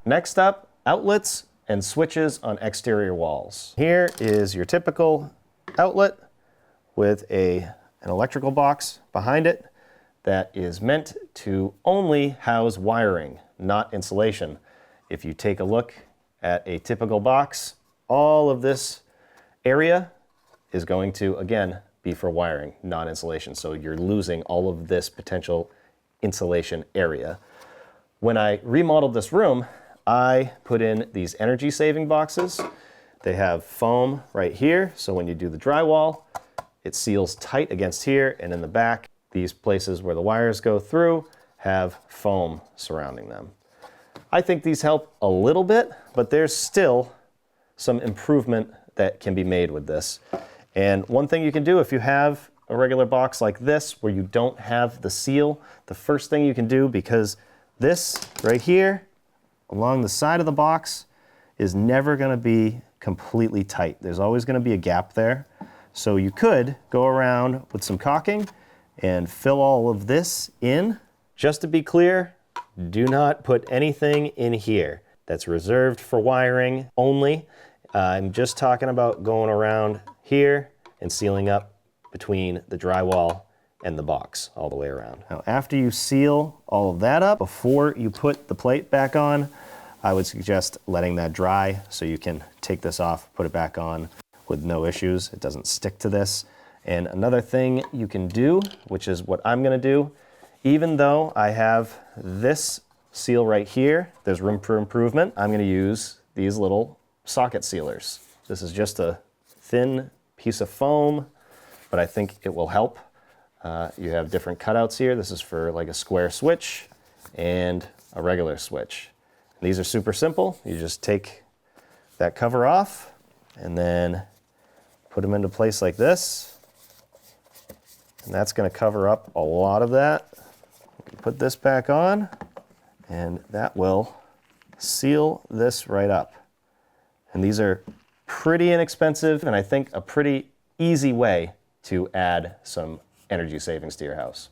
Next up, outlets and switches on exterior walls. Here is your typical outlet with an electrical box behind it that is meant to only house wiring, not insulation. If you take a look at a typical box, all of this area is going to, again, be for wiring, not insulation. So you're losing all of this potential insulation area. When I remodeled this room, I put in these energy saving boxes. They have foam right here, so when you do the drywall, it seals tight against here, and in the back, these places where the wires go through have foam surrounding them. I think these help a little bit, but there's still some improvement that can be made with this. And one thing you can do if you have a regular box like this where you don't have the seal, the first thing you can do, because this right here along the side of the box is never going to be completely tight. There's always going to be a gap there. So you could go around with some caulking and fill all of this in. Just to be clear, do not put anything in here. That's reserved for wiring only. I'm just talking about going around here and sealing up between the drywall and the box all the way around. Now, after you seal all of that up, before you put the plate back on, I would suggest letting that dry so you can take this off, put it back on with no issues. It doesn't stick to this. And another thing you can do, which is what I'm gonna do, even though I have this seal right here, there's room for improvement. I'm gonna use these little socket sealers. This is just a thin piece of foam, but I think it will help. You have different cutouts here. This is for like a square switch and a regular switch. And these are super simple. You just take that cover off and then put them into place like this. And that's gonna cover up a lot of that. Put this back on and that will seal this right up. And these are pretty inexpensive and I think a pretty easy way to add some energy savings to your house.